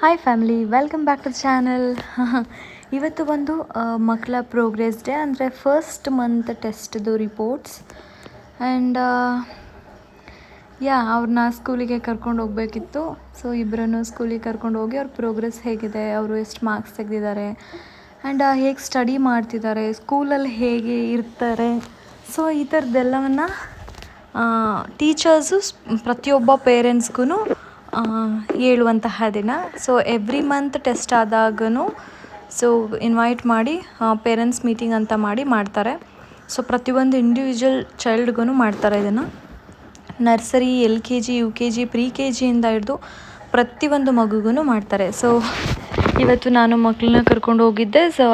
Hi family, welcome back to the channel. ಇವತ್ತು ಒಂದು ಮಕ್ಕಳ ಪ್ರೋಗ್ರೆಸ್ ಡೇ, ಅಂದರೆ ಫಸ್ಟ್ ಮಂತ್ ಟೆಸ್ಟ್ದು ರಿಪೋರ್ಟ್ಸ್. ಆ್ಯಂಡ್ ಅವ್ರನ್ನ ಸ್ಕೂಲಿಗೆ ಕರ್ಕೊಂಡು ಹೋಗಬೇಕಿತ್ತು. ಸೊ ಇಬ್ಬರನ್ನು ಸ್ಕೂಲಿಗೆ ಕರ್ಕೊಂಡು ಹೋಗಿ ಅವ್ರ ಪ್ರೋಗ್ರೆಸ್ ಹೇಗಿದೆ, ಅವರು ಎಷ್ಟು ಮಾರ್ಕ್ಸ್ ತೆಗೆದಿದ್ದಾರೆ, ಆ್ಯಂಡ್ ಹೇಗೆ ಸ್ಟಡಿ ಮಾಡ್ತಿದ್ದಾರೆ, ಸ್ಕೂಲಲ್ಲಿ ಹೇಗೆ ಇರ್ತಾರೆ, ಸೊ ಈ ಥರದ್ದೆಲ್ಲವನ್ನು ಟೀಚರ್ಸು ಪ್ರತಿಯೊಬ್ಬ ಪೇರೆಂಟ್ಸ್ಗೂ ಹೇಳುವಂತಹ ದಿನ. ಸೊ ಎವ್ರಿ ಮಂತ್ ಟೆಸ್ಟ್ ಆದಾಗೂ ಸೊ ಇನ್ವೈಟ್ ಮಾಡಿ ಪೇರೆಂಟ್ಸ್ ಮೀಟಿಂಗ್ ಅಂತ ಮಾಡ್ತಾರೆ. ಸೊ ಪ್ರತಿಯೊಂದು ಇಂಡಿವಿಜುವಲ್ ಚೈಲ್ಡ್ಗೂ ಮಾಡ್ತಾರೆ ಇದನ್ನು. ನರ್ಸರಿ, LKG, UKG, ಪ್ರಿ-KG ಇಂದ ಹಿಡಿದು ಪ್ರತಿಯೊಂದು ಮಗುಗೂ ಮಾಡ್ತಾರೆ. ಸೊ ಇವತ್ತು ನಾನು ಮಕ್ಕಳನ್ನ ಕರ್ಕೊಂಡು ಹೋಗಿದ್ದೆ. ಸೊ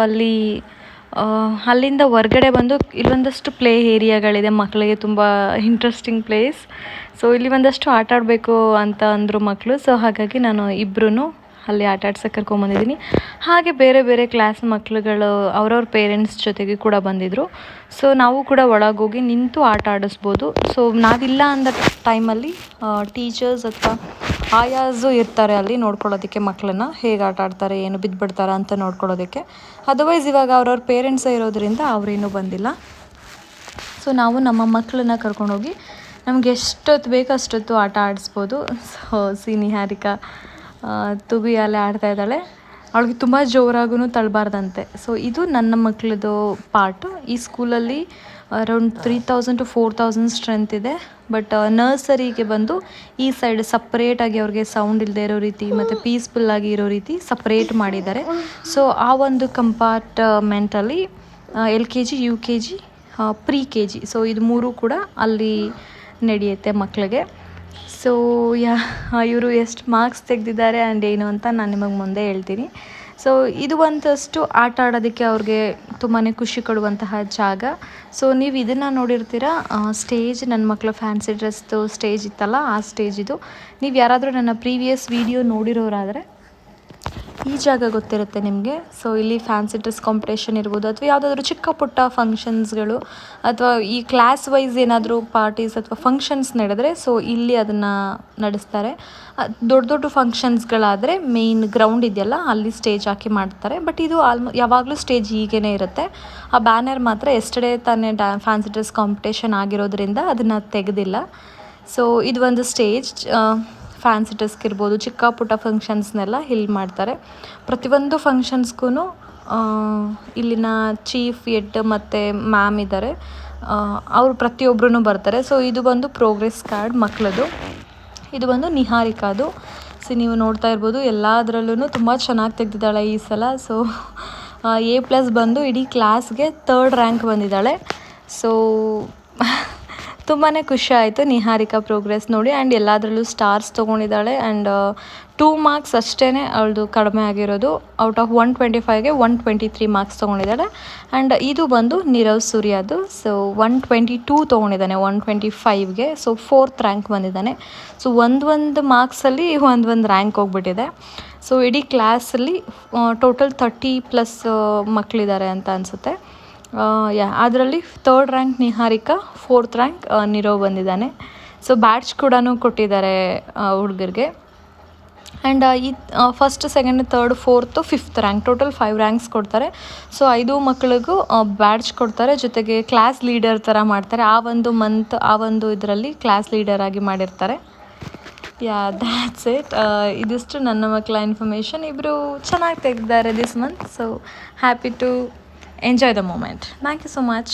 ಅಲ್ಲಿಂದ ಹೊರ್ಗಡೆ ಬಂದು ಇಲ್ಲೊಂದಷ್ಟು ಪ್ಲೇ ಏರಿಯಾಗಳಿದೆ, ಮಕ್ಕಳಿಗೆ ತುಂಬ ಇಂಟ್ರೆಸ್ಟಿಂಗ್ ಪ್ಲೇಸ್. ಸೊ ಇಲ್ಲಿ ಒಂದಷ್ಟು ಆಟ ಆಡಬೇಕು ಅಂತ ಅಂದರು ಮಕ್ಕಳು. ಸೊ ಹಾಗಾಗಿ ನಾನು ಇಬ್ಬರೂ ಅಲ್ಲಿ ಆಟ ಆಡ್ಸೋಕ್ಕೆ ಕರ್ಕೊಂಬಂದಿದ್ದೀನಿ. ಹಾಗೆ ಬೇರೆ ಬೇರೆ ಕ್ಲಾಸ್ ಮಕ್ಕಳುಗಳು ಅವ್ರವ್ರ ಪೇರೆಂಟ್ಸ್ ಜೊತೆಗೆ ಕೂಡ ಬಂದಿದ್ದರು. ಸೊ ನಾವು ಕೂಡ ಒಳಗೋಗಿ ನಿಂತು ಆಟ ಆಡಿಸ್ಬೋದು. ಸೊ ನಾವಿಲ್ಲ ಅಂದ ಟೈಮಲ್ಲಿ ಟೀಚರ್ಸ್ ಅಥವಾ ಆಯಾಸು ಇರ್ತಾರೆ ಅಲ್ಲಿ ನೋಡ್ಕೊಳ್ಳೋದಕ್ಕೆ, ಮಕ್ಕಳನ್ನ ಹೇಗೆ ಆಟ ಆಡ್ತಾರೆ, ಏನು ಬಿದ್ದುಬಿಡ್ತಾರೆ ಅಂತ ನೋಡ್ಕೊಳ್ಳೋದಕ್ಕೆ. ಅದರ್ವೈಸ್ ಇವಾಗ ಅವ್ರವ್ರ ಪೇರೆಂಟ್ಸೇ ಇರೋದ್ರಿಂದ ಅವರೇನೂ ಬಂದಿಲ್ಲ. ಸೊ ನಾವು ನಮ್ಮ ಮಕ್ಕಳನ್ನ ಕರ್ಕೊಂಡೋಗಿ ನಮ್ಗೆ ಎಷ್ಟೊತ್ತು ಬೇಕು ಅಷ್ಟೊತ್ತು ಆಟ ಆಡಿಸ್ಬೋದು. ಸೊ ನಿಹಾರಿಕಾ ತುಗುಯಾಲೆ ಆಡ್ತಾ ಇದ್ದಾಳೆ. ಅವಳಿಗೆ ತುಂಬ ಜೋರಾಗೂ ತಳ್ಳಬಾರ್ದಂತೆ. ಸೊ ಇದು ನನ್ನ ಮಕ್ಕಳದು ಪಾರ್ಟು. ಈ ಸ್ಕೂಲಲ್ಲಿ ಅರೌಂಡ್ 3000 to 4000 ಸ್ಟ್ರೆಂತ್ ಇದೆ. ಬಟ್ ನರ್ಸರಿಗೆ ಬಂದು ಈ ಸೈಡ್ ಸಪ್ರೇಟಾಗಿ ಅವ್ರಿಗೆ ಸೌಂಡ್ ಇಲ್ಲದೆ ಇರೋ ರೀತಿ ಮತ್ತು ಪೀಸ್ಫುಲ್ಲಾಗಿ ಇರೋ ರೀತಿ ಸಪ್ರೇಟ್ ಮಾಡಿದ್ದಾರೆ. ಸೊ ಆ ಒಂದು ಕಂಪಾರ್ಟ್ಮೆಂಟಲ್ಲಿ LKG, UKG, ಪ್ರಿ-KG, ಸೊ ಇದು 3 ಕೂಡ ಅಲ್ಲಿ ನಡೆಯುತ್ತೆ ಮಕ್ಕಳಿಗೆ. ಸೊ ಇವರು ಎಷ್ಟು ಮಾರ್ಕ್ಸ್ ತೆಗೆದಿದ್ದಾರೆ ಆ್ಯಂಡ್ ಏನು ಅಂತ ನಾನು ನಿಮಗೆ ಮುಂದೆ ಹೇಳ್ತೀನಿ. ಸೊ ಇದು ಒಂದಷ್ಟು ಆಟ ಆಡೋದಕ್ಕೆ ಅವ್ರಿಗೆ ತುಂಬಾ ಖುಷಿ ಕೊಡುವಂತಹ ಜಾಗ. ಸೊ ನೀವು ಇದನ್ನು ನೋಡಿರ್ತೀರ, ಸ್ಟೇಜ್, ನನ್ನ ಮಕ್ಕಳ ಫ್ಯಾನ್ಸಿ ಡ್ರೆಸ್ದು ಸ್ಟೇಜ್ ಇತ್ತಲ್ಲ, ಆ ಸ್ಟೇಜ್ ಇದು. ನೀವು ಯಾರಾದರೂ ನನ್ನ ಪ್ರೀವಿಯಸ್ ವಿಡಿಯೋ ನೋಡಿರೋರಾದರೆ ಈ ಜಾಗ ಗೊತ್ತಿರುತ್ತೆ ನಿಮಗೆ. ಸೊ ಇಲ್ಲಿ ಫ್ಯಾನ್ಸಿ ಡ್ರೆಸ್ ಕಾಂಪಿಟೇಷನ್ ಇರ್ಬೋದು, ಅಥವಾ ಯಾವುದಾದ್ರೂ ಚಿಕ್ಕ ಪುಟ್ಟ ಫಂಕ್ಷನ್ಸ್ಗಳು, ಅಥವಾ ಈ ಕ್ಲಾಸ್ ವೈಸ್ ಏನಾದರೂ ಪಾರ್ಟೀಸ್ ಅಥವಾ ಫಂಕ್ಷನ್ಸ್ ನಡೆದರೆ ಸೊ ಇಲ್ಲಿ ಅದನ್ನು ನಡೆಸ್ತಾರೆ. ದೊಡ್ಡ ದೊಡ್ಡ ಫಂಕ್ಷನ್ಸ್ಗಳಾದರೆ ಮೇಯ್ನ್ ಗ್ರೌಂಡ್ ಇದೆಯಲ್ಲ, ಅಲ್ಲಿ ಸ್ಟೇಜ್ ಹಾಕಿ ಮಾಡ್ತಾರೆ. ಬಟ್ ಇದು ಯಾವಾಗಲೂ ಸ್ಟೇಜ್ ಹೀಗೇ ಇರುತ್ತೆ. ಆ ಬ್ಯಾನರ್ ಮಾತ್ರ ಎಸ್ಟರ್ಡೇ ತಾನೇ ಫ್ಯಾನ್ಸಿ ಡ್ರೆಸ್ ಕಾಂಪಿಟೇಷನ್ ಆಗಿರೋದ್ರಿಂದ ಅದನ್ನು ತೆಗೆದಿಲ್ಲ. ಸೊ ಇದು ಒಂದು ಸ್ಟೇಜ್. ಫ್ಯಾನ್ಸಿ ಡ್ರೆಸ್ಗೆ ಇರ್ಬೋದು, ಚಿಕ್ಕ ಪುಟ್ಟ ಫಂಕ್ಷನ್ಸ್ನೆಲ್ಲ ಇಲ್ಲಿ ಮಾಡ್ತಾರೆ. ಪ್ರತಿಯೊಂದು ಫಂಕ್ಷನ್ಸ್ಗೂ ಇಲ್ಲಿನ ಚೀಫ್ ಹೆಡ್ ಮತ್ತು ಮ್ಯಾಮ್ ಇದ್ದಾರೆ, ಅವರು ಪ್ರತಿಯೊಬ್ಬರೂ ಬರ್ತಾರೆ. ಸೊ ಇದು ಬಂದು ಪ್ರೋಗ್ರೆಸ್ ಕಾರ್ಡ್ ಮಕ್ಕಳದು. ಇದು ಬಂದು ನಿಹಾರಿಕಾದು. ಸೊ ನೀವು ನೋಡ್ತಾ ಇರ್ಬೋದು, ಎಲ್ಲದರಲ್ಲೂ ತುಂಬ ಚೆನ್ನಾಗಿ ತೆಗೆದಿದ್ದಾಳೆ ಈ ಸಲ. ಸೊ A+ ಬಂದು ಇಡೀ ಕ್ಲಾಸ್ಗೆ 3rd ರ್ಯಾಂಕ್ ಬಂದಿದ್ದಾಳೆ. ಸೊ ತುಂಬಾ ಖುಷಿ ಆಯಿತು ನಿಹಾರಿಕಾ ಪ್ರೋಗ್ರೆಸ್ ನೋಡಿ. ಆ್ಯಂಡ್ ಎಲ್ಲದರಲ್ಲೂ ಸ್ಟಾರ್ಸ್ ತೊಗೊಂಡಿದ್ದಾಳೆ. ಆ್ಯಂಡ್ 2 ಮಾರ್ಕ್ಸ್ ಅಷ್ಟೇ ಅವಳದು ಕಡಿಮೆ ಆಗಿರೋದು. ಔಟ್ ಆಫ್ 125ಗೆ 123 ಮಾರ್ಕ್ಸ್ ತೊಗೊಂಡಿದ್ದಾಳೆ. ಆ್ಯಂಡ್ ಇದು ಬಂದು ನೀರವ್ ಸೂರ್ಯದು. ಸೊ 122 ತೊಗೊಂಡಿದ್ದಾನೆ 125ಗೆ. ಸೊ 4th ರ್ಯಾಂಕ್ ಬಂದಿದ್ದಾನೆ. ಸೊ ಒಂದು ಮಾರ್ಕ್ಸಲ್ಲಿ ಒಂದು ರ್ಯಾಂಕ್ ಹೋಗ್ಬಿಟ್ಟಿದೆ. ಸೊ ಇಡೀ ಕ್ಲಾಸಲ್ಲಿ ಟೋಟಲ್ 30+ ಮಕ್ಕಳಿದ್ದಾರೆ ಅಂತ ಅನಿಸುತ್ತೆ. ಅದರಲ್ಲಿ 3rd rank Niharika, 4th rank Nirav ಬಂದಿದ್ದಾನೆ. ಸೊ ಬ್ಯಾಡ್ಜ್ ಕೂಡ ಕೊಟ್ಟಿದ್ದಾರೆ ಹುಡುಗರಿಗೆ. ಆ್ಯಂಡ್ ಈ first, second, third, 4th, 5th rank, total 5 ranks ಕೊಡ್ತಾರೆ. ಸೊ 5 ಮಕ್ಕಳಿಗೂ ಬ್ಯಾಡ್ಜ್ ಕೊಡ್ತಾರೆ, ಜೊತೆಗೆ ಕ್ಲಾಸ್ ಲೀಡರ್ ಥರ ಮಾಡ್ತಾರೆ. ಆ ಒಂದು ಮಂತ್, ಆ ಒಂದು ಇದರಲ್ಲಿ ಕ್ಲಾಸ್ ಲೀಡರಾಗಿ ಮಾಡಿರ್ತಾರೆ. That's it. ಇದಿಷ್ಟು ನನ್ನ ಮಕ್ಕಳ ಇನ್ಫಾರ್ಮೇಷನ್. ಇಬ್ಬರು ಚೆನ್ನಾಗಿ ತೆಗೆದಿದ್ದಾರೆ this month. So happy to enjoy the moment. Thank you so much.